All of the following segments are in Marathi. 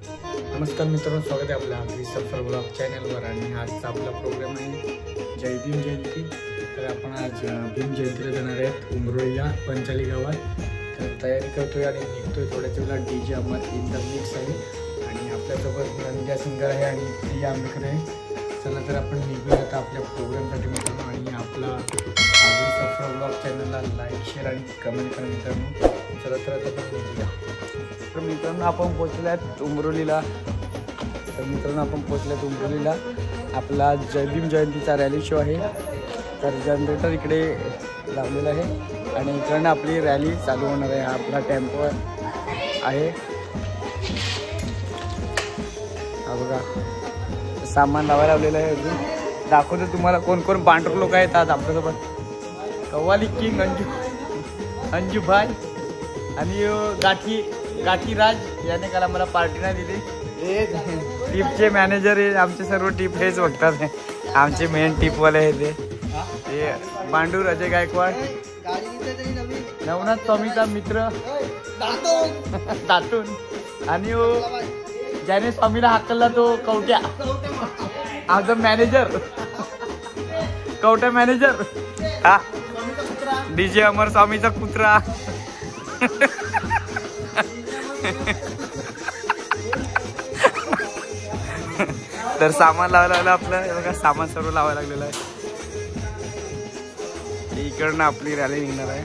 नमस्कार मित्रांनो, स्वागत आहे आपल्या सफर ब्लॉग चॅनलवर. आणि आजचा आपला प्रोग्राम आहे जय भीम जयंती. तर आपण आज भीम जयंतीला जाणार आहेत उमरोळीला पंचाली गावात. तर तयारी करतोय आणि निघतोय. थोड्याच वेळा DJ Amar in the mix आहे आणि आपल्यासोबत नंद्या सिंगर आहे आणि प्रिया आंबेकर आहे. चला तर आपण निघूया आता आपल्या प्रोग्रामसाठी मित्रांनो. आणि आपला सफर ब्लॉग चॅनलला लाईक, शेअर आणि कमेंट करा मित्रांनो. चला तर आता आपण निघूया. तर मित्रांनो, आपण पोचले आहेत उमरोलीला. आपला जय भीम जयंतीचा रॅली शो आहे. तर जनरेटर इकडे लावलेलं आहे आणि इकडनं आपली रॅली चालू होणार आहे. हा आपला टेम्पो आहे. हा बघा, सामान लावायला लावलेलं आहे. अजून दाखवतो तुम्हाला कोण कोण पांढर लोक आहेत आज आपल्यासोबत. कव्वाली किंग अंजू भाई आणि गाठी राज याने काल आम्हाला पार्टी नाही दिली. टीपचे मॅनेजर हे आमचे सर्व टीप हेच बघतात. आमचे मेन टीपवाले आहे ते पांडू अजय गायकवाड, नवनाथ स्वामीचा मित्र दातून आणि ज्याने स्वामीला हाकलला तो कवट्या, आमचा मॅनेजर कवट्या मॅनेजर. हा DJ अमर स्वामीचा कुत्रा. तर सामान लावायला लागलं आपलं. बघा, सामान सर्व लावायला लागलेलं आहे. इकडनं आपली रॅली निघणार आहे.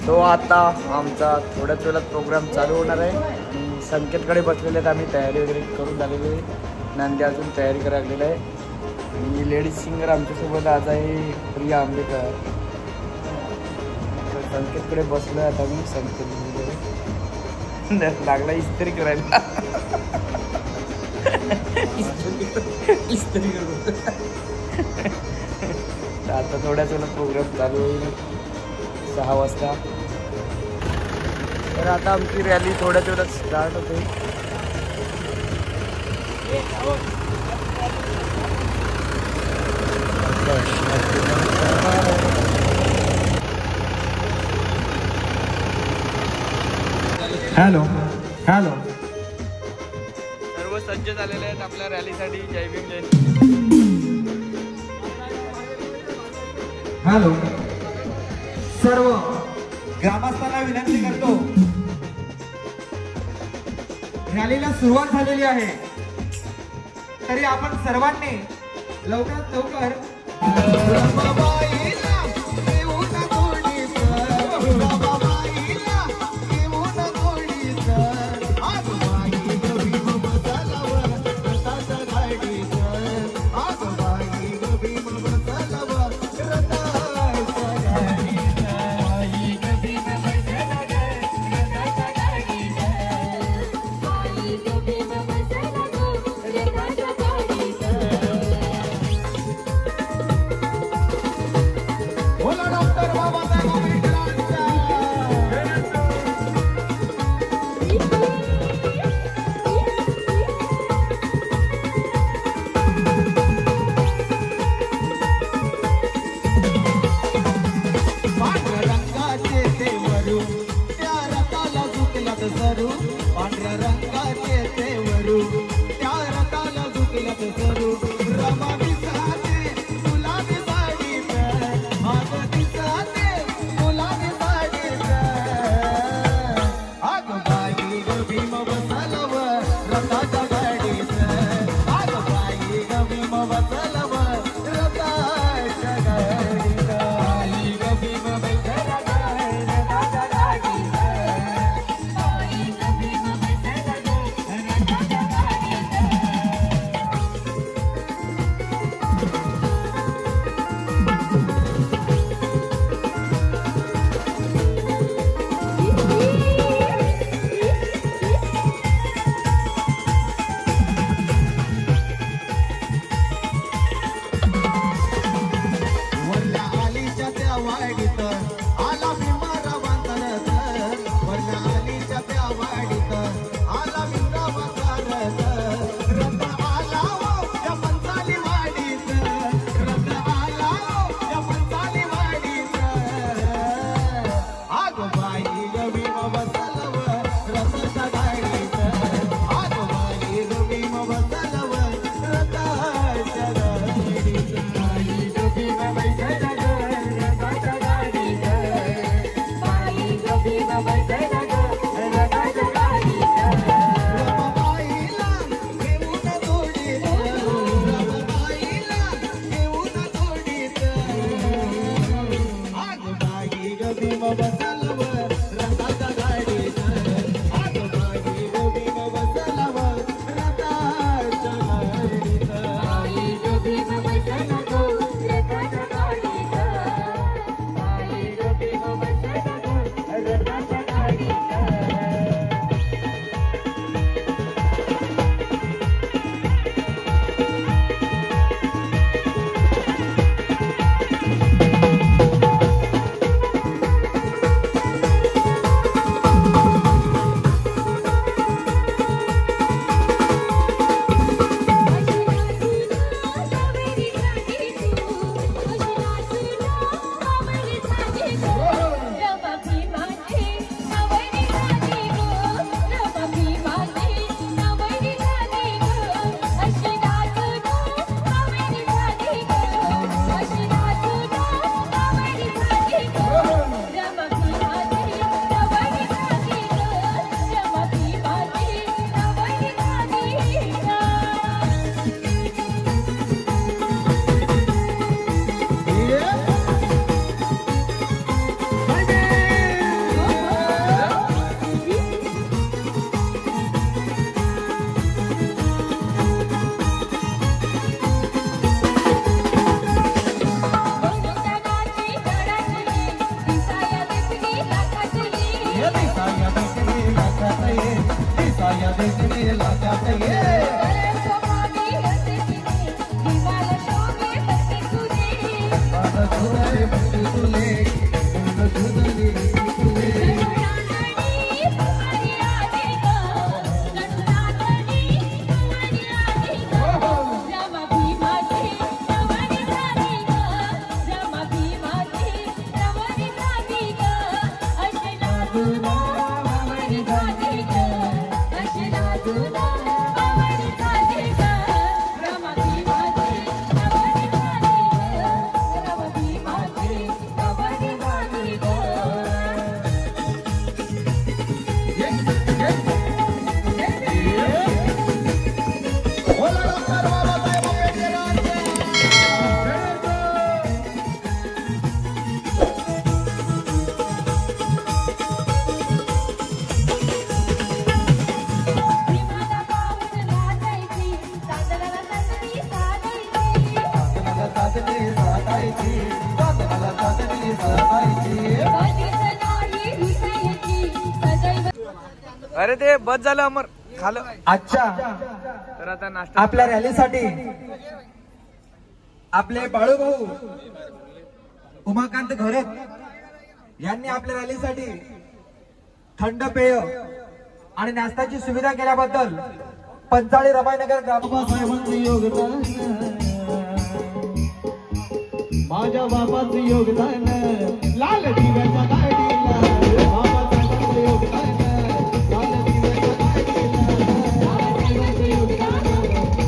तो आता आमचा थोड्याच वेळात प्रोग्राम चालू होणार आहे. संकेतकडे बसलेले आहेत. आम्ही तयारी वगैरे करून झालेली आहे. नंदी अजून तयारी करायला लागलेलं आहे. आणि लेडीज सिंगर आमच्यासोबत आज आहे प्रिया आंबेकर. संकेतकडे बसलो आहे आता मी. संकेत लागला इस्त्री करायला. इस्त्री करू. आता थोड्याच वेळा प्रोग्राम चालू होईल 6 वाजता. तर आता आमची रॅली थोड्याच वेळात स्टार्ट होते. हॅलो हॅलो, सर्व सज्ज झालेले आहेत आपल्या रॅलीसाठी. जय भीम जयंती. हॅलो, सर्व ग्रामस्थांना विनंती करतो, रॅलीला सुरुवात झालेली आहे. तरी आपण सर्वांनी लवकरात लवकर केला त्यात ये अरे ते बस झालं अमर खालं. अच्छा तर आता नाश्ता आपल्या रॅलीसाठी आपले बाळूभाऊ उमाकांत घोरत यांनी आपल्या रॅलीसाठी थंड पेय आणि नाश्त्याची सुविधा केल्याबद्दल पंचाळी रमाईनगर ग्रामसाहेबांचं योगदान माझ्या बाबाचं योगदान लाल दिव्याच्या गाडीला बाबासाहेबांचं योगदान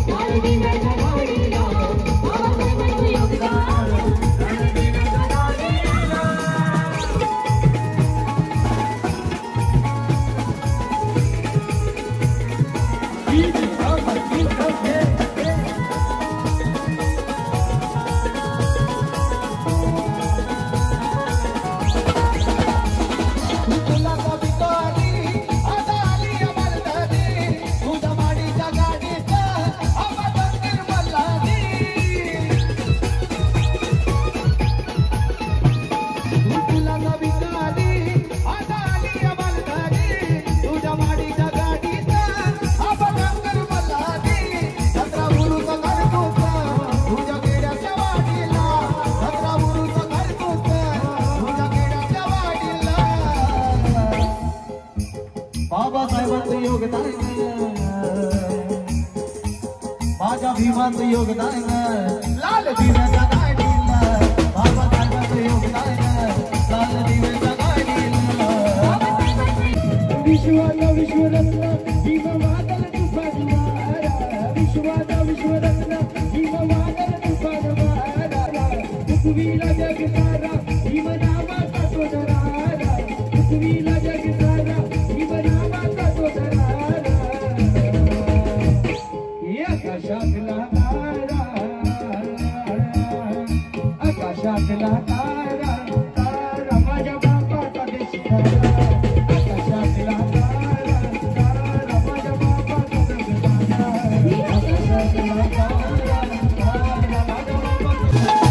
लाल दिव्याच्या बाबासाहेबांचं योगदान माझ्या भीमाचं योगदान लाल दिव्याच्या गाडीला बाबासाहेबांचं योगदान लाल दिव्याच्या गाडीला विश्वाचा विश्वरत्न भीम मातल तुफान मारा विश्वाचा विश्वरत्न भीम मातल तुफान मारा पृथ्वीला जग सारा भीम नामाचा सोदरारा पृथ्वीला जग सारा आकाशातला तारा तारा माझ्या बापाचा देश आकाशातला तारा तारा माझ्या बापाचा देश आकाशातला तारा तारा माझ्या बापाचा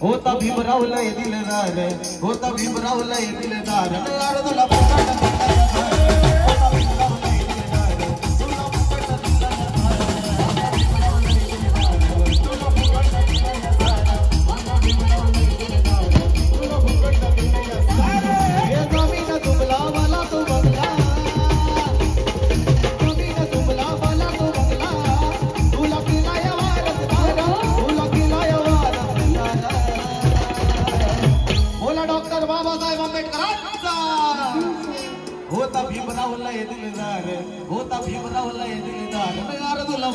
होता भीमराव लय दिलदार, होता भीमराव लय दिलदार, अर्धला होता भीमराव लय दिलदार, होता भीमराव लय दिलदार, अर्धला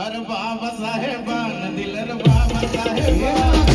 अरे बाबासाहेबान दिलं रे बाबासाहेब